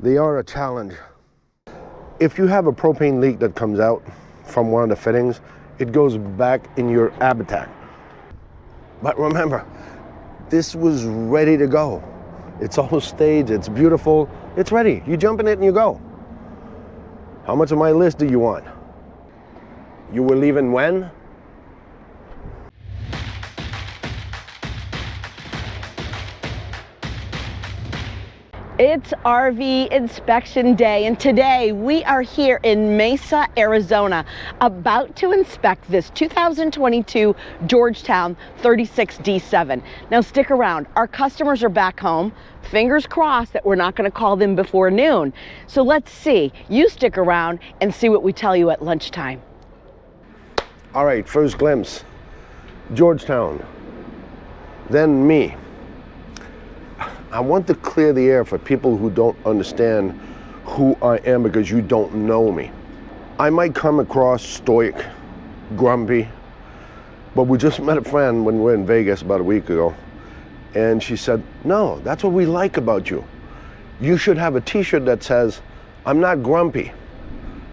They are a challenge. If you have a propane leak that comes out from one of the fittings, it goes back in your habitat. But remember, this was ready to go. It's all staged, it's beautiful, it's ready. You jump in it and you go. How much of my list do you want? You were leaving when? It's RV inspection day, and today we are here in Mesa, Arizona, about to inspect this 2022 Georgetown 36D7. Now stick around, our customers are back home. Fingers crossed that we're not going to call them before noon. So let's see, you stick around and see what we tell you at lunchtime. All right, first glimpse, Georgetown, then me. I want to clear the air for people who don't understand who I am because you don't know me. I might come across stoic, grumpy, but we just met a friend when we were in Vegas about a week ago, and she said, no, that's what we like about you. You should have a t-shirt that says, I'm not grumpy,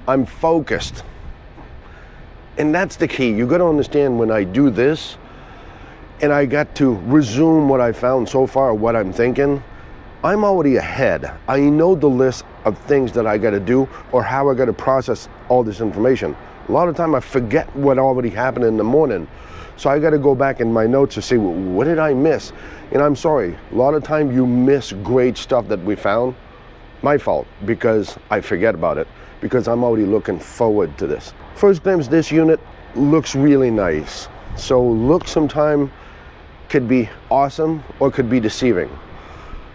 I'm focused. And that's the key. You got to understand when I do this, and I got to resume what I found so far, what I'm thinking, I'm already ahead. I know the list of things that I got to do or how I got to process all this information. A lot of time I forget what already happened in the morning. So I got to go back in my notes to see, what did I miss? And I'm sorry, a lot of time you miss great stuff that we found. My fault, because I forget about it, because I'm already looking forward to this. First glimpse, this unit looks really nice. So look sometime could be awesome or could be deceiving.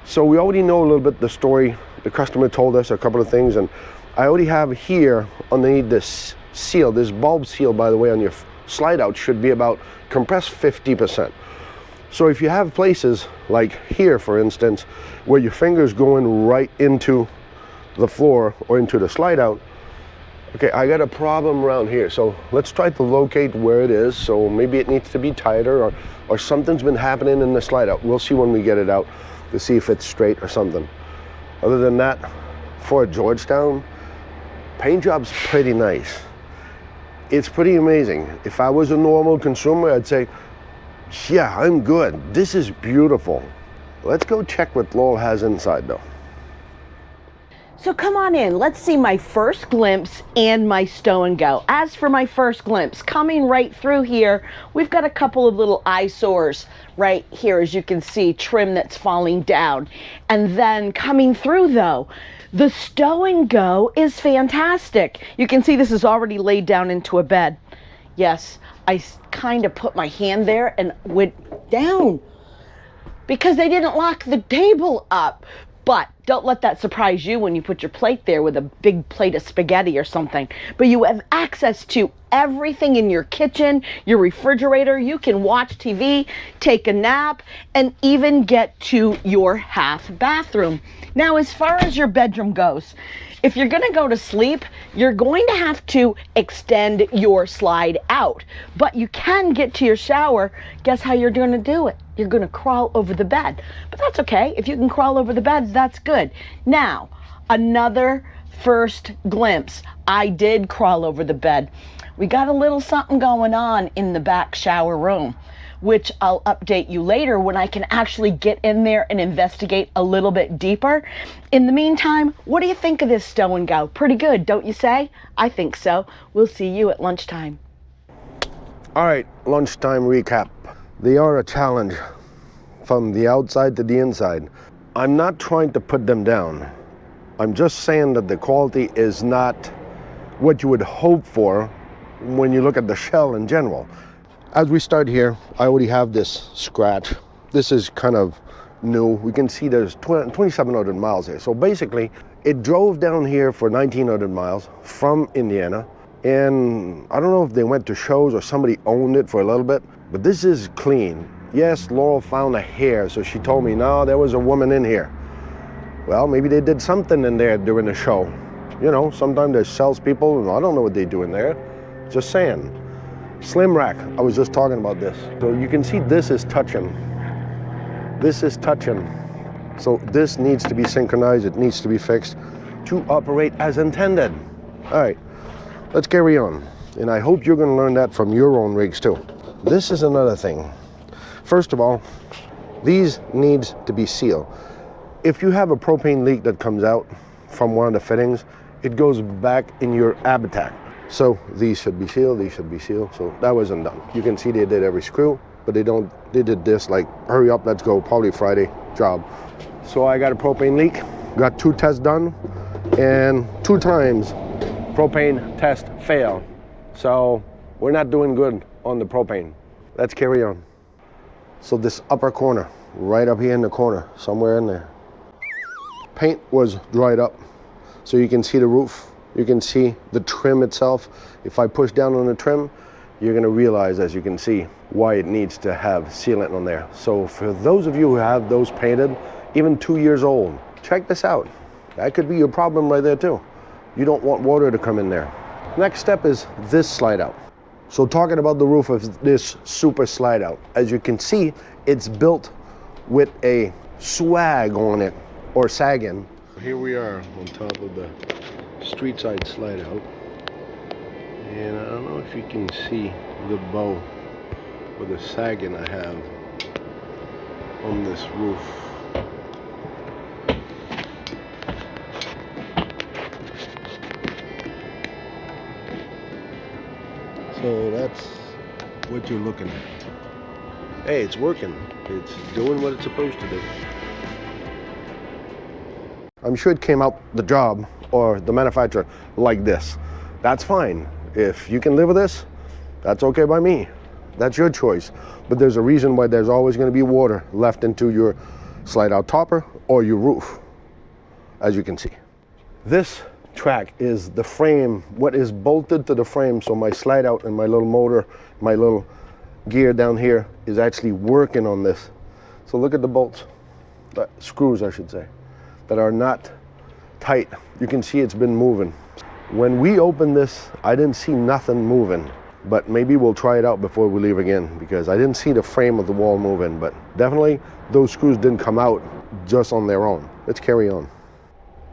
So we already know a little bit the story. The customer told us a couple of things, and I already have here underneath this seal, this bulb seal, by the way, on your slide out should be about compressed 50%. So if you have places like here, for instance, where your finger's going right into the floor or into the slide out, okay, I got a problem around here. So let's try to locate where it is. So maybe it needs to be tighter, or something's been happening in the slide out. We'll see when we get it out to see if it's straight or something. Other than that, for Georgetown, paint job's pretty nice. It's pretty amazing. If I was a normal consumer, I'd say, yeah, I'm good. This is beautiful. Let's go check what Laurel has inside though. So come on in, let's see my first glimpse and my stow and go. As for my first glimpse, coming right through here, we've got a couple of little eyesores right here, as you can see, trim that's falling down. And then coming through though, the stow and go is fantastic. You can see this is already laid down into a bed. Yes, I kind of put my hand there and went down because they didn't lock the table up. But don't let that surprise you when you put your plate there with a big plate of spaghetti or something. But you have access to everything in your kitchen, your refrigerator. You can watch TV, take a nap, and even get to your half bathroom. Now, as far as your bedroom goes, if you're going to go to sleep, you're going to have to extend your slide out. But you can get to your shower. Guess how you're going to do it? You're going to crawl over the bed. But that's okay. If you can crawl over the bed, that's good. Now, another first glimpse. I did crawl over the bed. We got a little something going on in the back shower room, which I'll update you later when I can actually get in there and investigate a little bit deeper. In the meantime, what do you think of this stow and go? Pretty good, don't you say? I think so. We'll see you at lunchtime. All right, lunchtime recap. They are a challenge from the outside to the inside. I'm not trying to put them down. I'm just saying that the quality is not what you would hope for when you look at the shell in general. As we start here, I already have this scratch. This is kind of new. We can see there's 2,700 miles here. So basically, it drove down here for 1,900 miles from Indiana. And I don't know if they went to shows or somebody owned it for a little bit, but this is clean. Yes, Laurel found a hair, so she told me, no, there was a woman in here. Well, maybe they did something in there during the show. You know, sometimes there's salespeople, and I don't know what they do in there. Just saying. Slim rack, I was just talking about this. So you can see this is touching. This is touching. So this needs to be synchronized, it needs to be fixed to operate as intended. All right, let's carry on. And I hope you're gonna learn that from your own rigs too. This is another thing. First of all, these needs to be sealed. If you have a propane leak that comes out from one of the fittings, it goes back in your habitat. So these should be sealed, these should be sealed. So that wasn't done. You can see they did every screw, but they did this like, hurry up, let's go, probably Friday job. So I got a propane leak, got 2 tests done, and 2 times propane test failed. So we're not doing good on the propane. Let's carry on. So this upper corner, right up here in the corner, somewhere in there, paint was dried up. So you can see the roof, you can see the trim itself. If I push down on the trim, you're gonna realize, as you can see, why it needs to have sealant on there. So for those of you who have those painted, even 2 years old, check this out. That could be your problem right there too. You don't want water to come in there. Next step is this slide out. So talking about the roof of this super slide out, as you can see, it's built with a swag on it, or sagging. Here we are on top of the street side slide out. And I don't know if you can see the bow or the sagging I have on this roof. So that's what you're looking at. Hey, it's working. It's doing what it's supposed to do. I'm sure it came out the job or the manufacturer like this. That's fine. If you can live with this, that's okay by me. That's your choice. But there's a reason why there's always going to be water left into your slide out topper or your roof, as you can see. This track is the frame, what is bolted to the frame. So my slide out and my little motor, my little gear down here is actually working on this. So look at the bolts, screws I should say, that are not tight. You can see it's been moving. When we opened this, I didn't see nothing moving, but maybe we'll try it out before we leave again, because I didn't see the frame of the wall moving, but definitely those screws didn't come out just on their own. Let's carry on.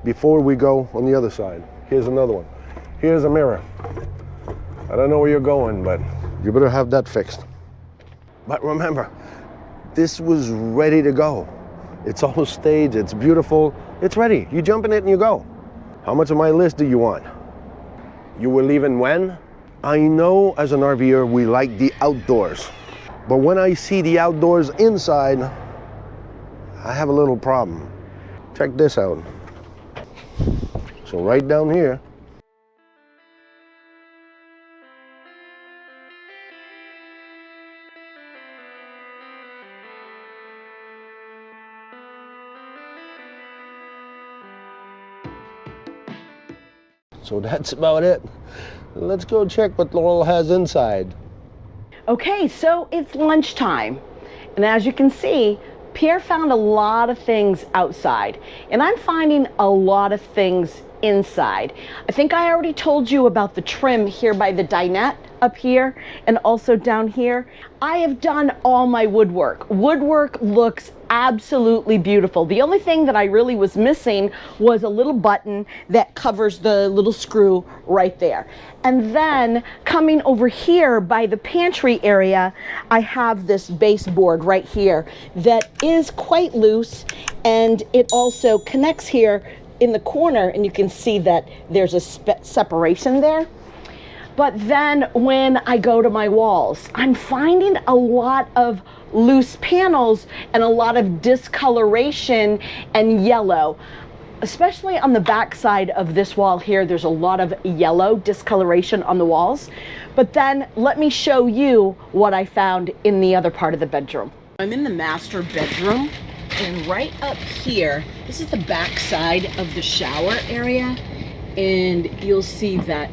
Before we go on the other side, here's another one. Here's a mirror. I don't know where you're going, but you better have that fixed. But remember, this was ready to go. It's all staged, it's beautiful, it's ready. You jump in it and you go. How much of my list do you want? You were leaving when? I know as an RVer we like the outdoors, but when I see the outdoors inside, I have a little problem. Check this out. So right down here, so that's about it. Let's go check what Laurel has inside. Okay, so it's lunchtime. And as you can see, Pierre found a lot of things outside, and I'm finding a lot of things inside. I think I already told you about the trim here by the dinette up here and also down here. I have done all my woodwork. Woodwork looks absolutely beautiful. The only thing that I really was missing was a little button that covers the little screw right there. And then coming over here by the pantry area, I have this baseboard right here that is quite loose, and it also connects here in the corner, and you can see that there's a separation there. But then when I go to my walls, I'm finding a lot of loose panels and a lot of discoloration and yellow. Especially on the back side of this wall here, there's a lot of yellow discoloration on the walls. But then let me show you what I found in the other part of the bedroom. I'm in the master bedroom, and right up here, this is the back side of the shower area, and you'll see that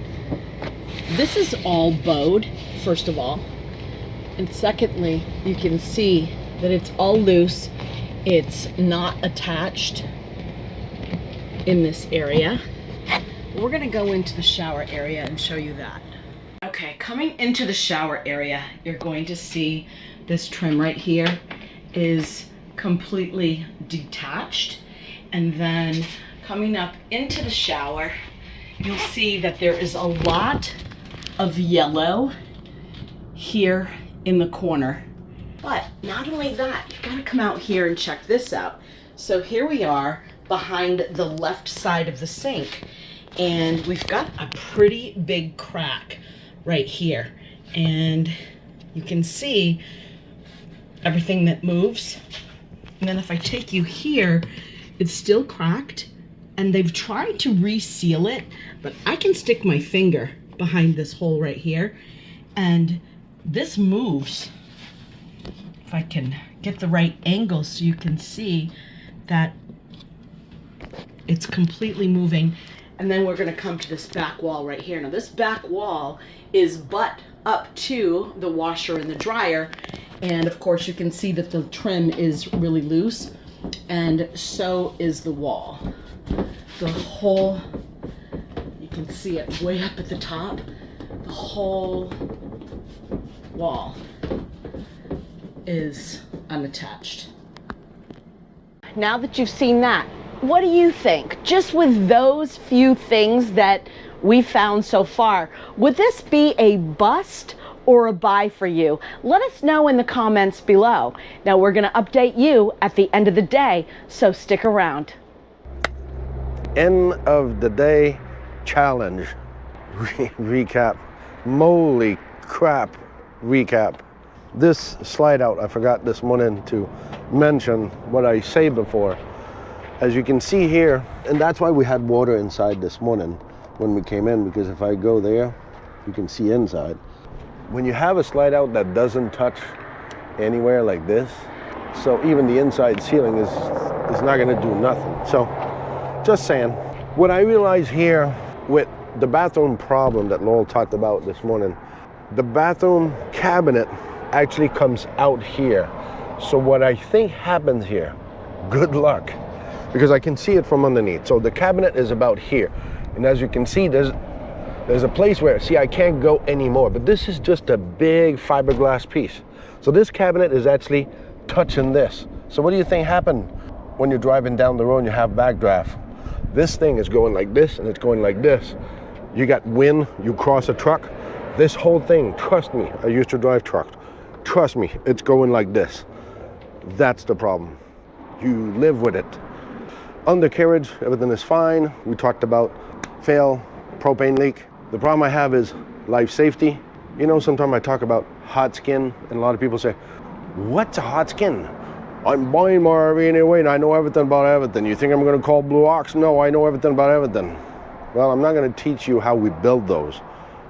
this is all bowed, first of all, and secondly, you can see that it's all loose. It's not attached in this area. We're gonna go into the shower area and show you that. Okay, coming into the shower area, you're going to see this trim right here is completely detached. And then coming up into the shower, you'll see that there is a lot of yellow here in the corner. But not only that, you gotta come out here and check this out. So here we are behind the left side of the sink, and we've got a pretty big crack right here. And you can see everything that moves. And then if I take you here, it's still cracked, and they've tried to reseal it, but I can stick my finger behind this hole right here, and this moves. If I can get the right angle so you can see that it's completely moving. And then we're gonna come to this back wall right here. Now this back wall is butt up to the washer and the dryer. And of course you can see that the trim is really loose, and so is the wall. The whole, you can see it way up at the top, the whole wall is unattached. Now that you've seen that, what do you think? Just with those few things that we found so far, would this be a bust or a buy for you? Let us know in the comments below. Now we're gonna update you at the end of the day, so stick around. End of the day challenge. Recap. Moly crap recap. This slide out, I forgot this morning to mention what I say before. As you can see here, and that's why we had water inside this morning when we came in, because if I go there, you can see inside. When you have a slide out that doesn't touch anywhere like this, so even the inside ceiling is not gonna do nothing. So, just saying. What I realize here with the bathroom problem that Laurel talked about this morning, the bathroom cabinet actually comes out here. So what I think happens here, good luck, because I can see it from underneath. So the cabinet is about here. And as you can see, there's a place where, see, I can't go anymore, but this is just a big fiberglass piece. So this cabinet is actually touching this. So what do you think happened when you're driving down the road and you have backdraft? This thing is going like this and it's going like this. You got wind, you cross a truck. This whole thing, trust me, I used to drive trucks. Trust me, it's going like this. That's the problem. You live with it. Undercarriage, everything is fine. We talked about fail, propane leak. The problem I have is life safety. You know, sometimes I talk about hot skin, and a lot of people say, what's a hot skin? I'm buying my RV anyway, and I know everything about everything. You think I'm gonna call Blue Ox? No, I know everything about everything. Well, I'm not gonna teach you how we build those,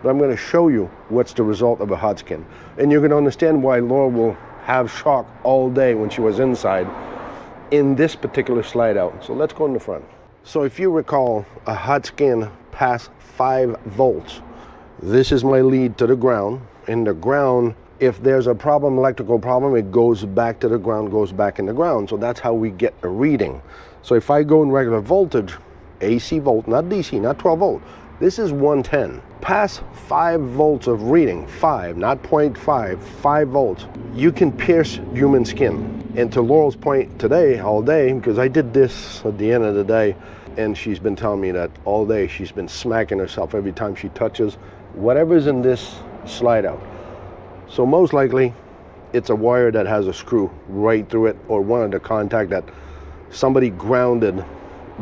but I'm gonna show you what's the result of a hot skin. And you're gonna understand why Laura will have shock all day when she was inside in this particular slide out. So let's go in the front. So if you recall, a hot skin past 5 volts. This is my lead to the ground. In the ground, if there's a problem, electrical problem, it goes back to the ground, goes back in the ground. So that's how we get a reading. So if I go in regular voltage, AC volt, not DC, not 12 volt, this is 110. Past 5 volts of reading, 5, not 0.5, 5 volts, you can pierce human skin. And to Laurel's point today, all day, because I did this at the end of the day, and she's been telling me that all day she's been smacking herself every time she touches whatever's in this slide out. So most likely, it's a wire that has a screw right through it, or one of the contact that somebody grounded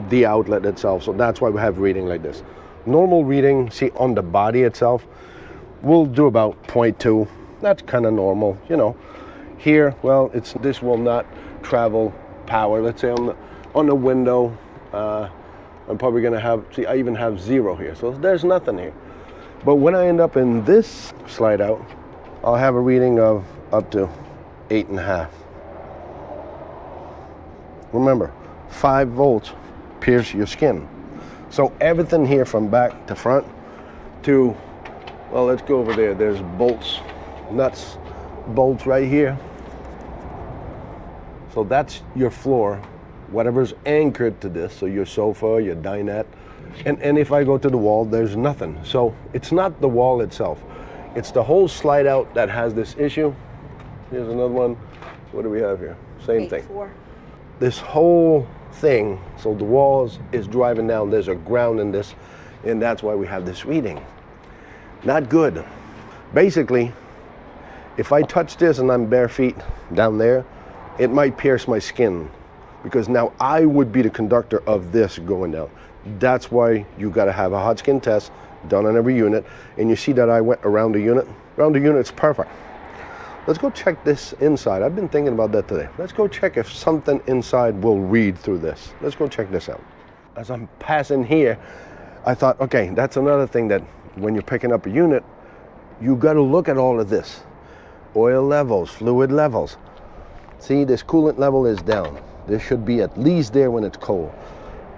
the outlet itself. So that's why we have reading like this. Normal reading, see on the body itself, we'll do about 0.2. That's kind of normal, you know. Here, well, this will not travel power. Let's say on the window, I'm probably gonna have, see, I even have 0 here. So there's nothing here. But when I end up in this slide out, I'll have a reading of up to 8.5. Remember, 5 volts pierce your skin. So everything here from back to front to, well, let's go over there. There's bolts, nuts, bolts right here. So that's your floor, whatever's anchored to this. So your sofa, your dinette. And if I go to the wall, there's nothing. So it's not the wall itself. It's the whole slide out that has this issue. Here's another one. What do we have here? Same thing. 8-4. This whole thing, so the walls is driving down, there's a ground in this, and that's why we have this reading. Not good. Basically, if I touch this and I'm bare feet down there, it might pierce my skin, because now I would be the conductor of this going down. That's why you gotta have a hot skin test done on every unit, and you see that I went around the unit. Around the unit, it's perfect. Let's go check this inside. I've been thinking about that today. Let's go check if something inside will read through this. Let's go check this out. As I'm passing here, I thought, okay, that's another thing that when you're picking up a unit, you got to look at all of this. Oil levels, fluid levels. See, this coolant level is down. This should be at least there when it's cold.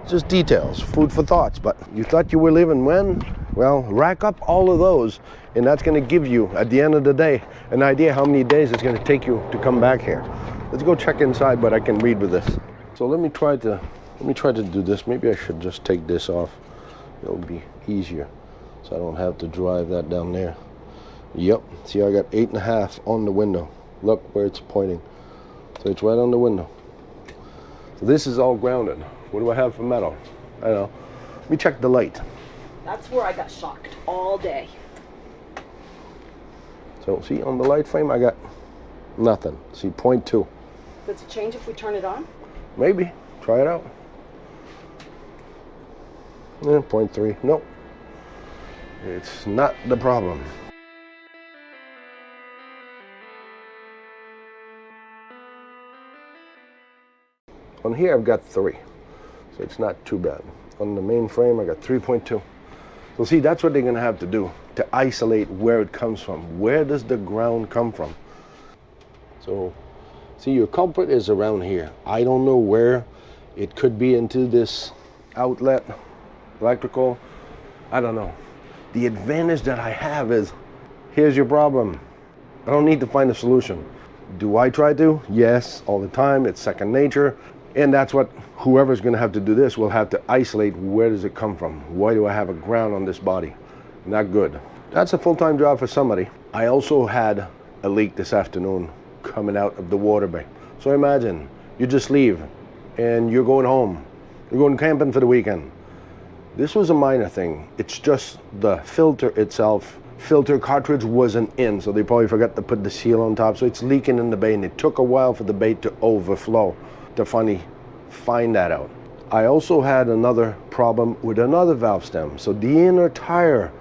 Just details, food for thoughts. But you thought you were living when? Well, rack up all of those, and that's going to give you, at the end of the day, an idea how many days it's going to take you to come back here. Let's go check inside what I can read with this. So let me try to do this. Maybe I should just take this off. It'll be easier, so I don't have to drive that down there. Yep. See, I got 8.5 on the window. Look where it's pointing. So it's right on the window. So this is all grounded. What do I have for metal? I don't know. Let me check the light. That's where I got shocked all day. So see, on the light frame, I got nothing. See, 0.2. Does it change if we turn it on? Maybe. Try it out. 0.3. Nope. It's not the problem. On here, I've got 3. So it's not too bad. On the main frame, I got 3.2. So see, that's what they're gonna have to do to isolate where it comes from. Where does the ground come from? So, see, your culprit is around here. I don't know where. It could be into this outlet, electrical. I don't know. The advantage that I have is, here's your problem. I don't need to find a solution. Do I try to? Yes, all the time. It's second nature. And that's what whoever's going to have to do this will have to isolate. Where does it come from? Why do I have a ground on this body? Not good. That's a full-time job for somebody. I also had a leak this afternoon coming out of the water bay. So imagine you just leave and you're going home. You're going camping for the weekend. This was a minor thing. It's just the filter itself. Filter cartridge wasn't in, so they probably forgot to put the seal on top. So it's leaking in the bay, and it took a while for the bay to overflow to finally find that out. I also had another problem with another valve stem. So the inner tire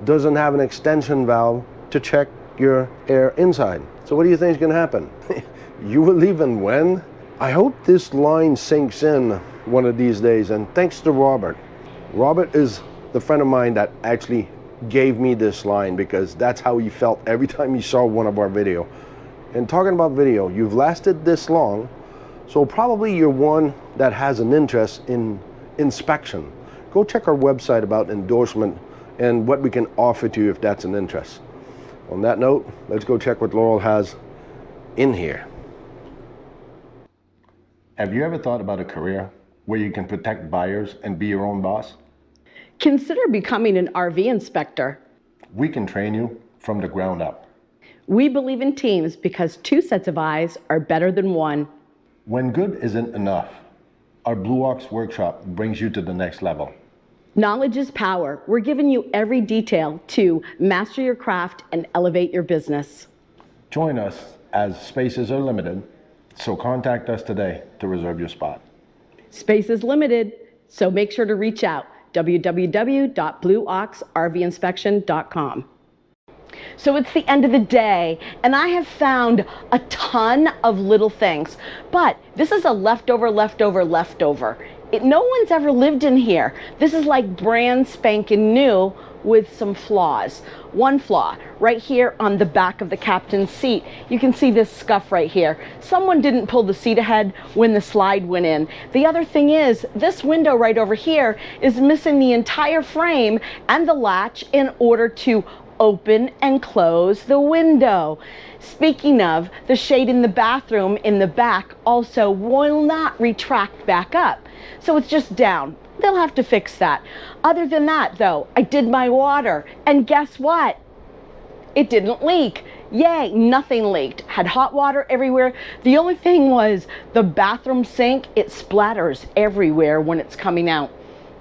doesn't have an extension valve to check your air inside. So what do you think is going to happen? You were leaving when? I hope this line sinks in one of these days, and thanks to Robert. Robert is the friend of mine that actually gave me this line, because that's how he felt every time he saw one of our video. And talking about video, you've lasted this long, so probably you're one that has an interest in inspection. Go check our website about endorsement and what we can offer to you if that's an interest. On that note, let's go check what Laurel has in here. Have you ever thought about a career where you can protect buyers and be your own boss? Consider becoming an RV inspector. We can train you from the ground up. We believe in teams because 2 sets of eyes are better than 1. When good isn't enough, our Blue Ox workshop brings you to the next level. Knowledge is power. We're giving you every detail to master your craft and elevate your business. Join us as spaces are limited, so contact us today to reserve your spot. Space is limited, so make sure to reach out. www.blueoxrvinspection.com. So it's the end of the day, and I have found a ton of little things, but this is a leftover. No one's ever lived in here. This is like brand spanking new with some flaws. One flaw, right here on the back of the captain's seat, you can see this scuff right here. Someone didn't pull the seat ahead when the slide went in. The other thing is, this window right over here is missing the entire frame and the latch in order to open and close the window. Speaking of, the shade in the bathroom in the back also will not retract back up. So it's just down. They'll have to fix that. Other than that though, I did my water, and guess what? It didn't leak. Yay, nothing leaked. Had hot water everywhere. The only thing was the bathroom sink, it splatters everywhere when it's coming out.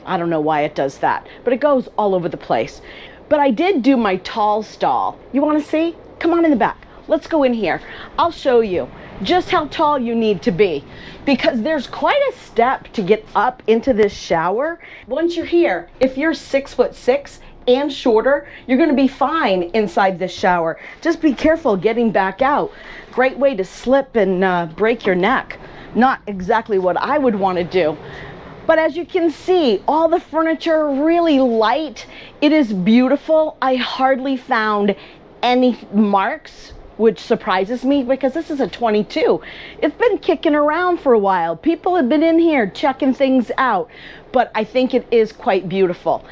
I don't know why it does that, but it goes all over the place. But I did do my tall stall. You want to see? Come on in the back. Let's go in here. I'll show you just how tall you need to be, because there's quite a step to get up into this shower. Once you're here, if you're 6'6" and shorter, you're going to be fine inside this shower. Just be careful getting back out. Great way to slip and break your neck. Not exactly what I would want to do. But as you can see, all the furniture really light. It is beautiful. I hardly found any marks, which surprises me because this is a 22. It's been kicking around for a while. People have been in here checking things out, but I think it is quite beautiful.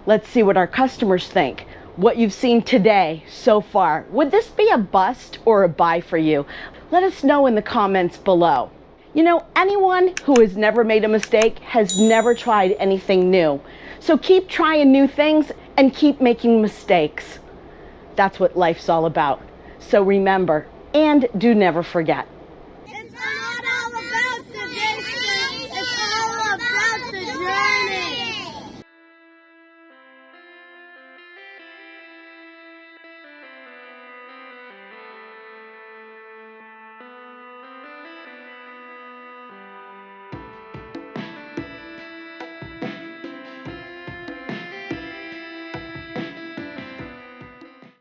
Let's see what our customers think. What you've seen today so far. Would this be a bust or a buy for you? Let us know in the comments below. You know, anyone who has never made a mistake has never tried anything new. So keep trying new things and keep making mistakes. That's what life's all about. So remember, and do never forget.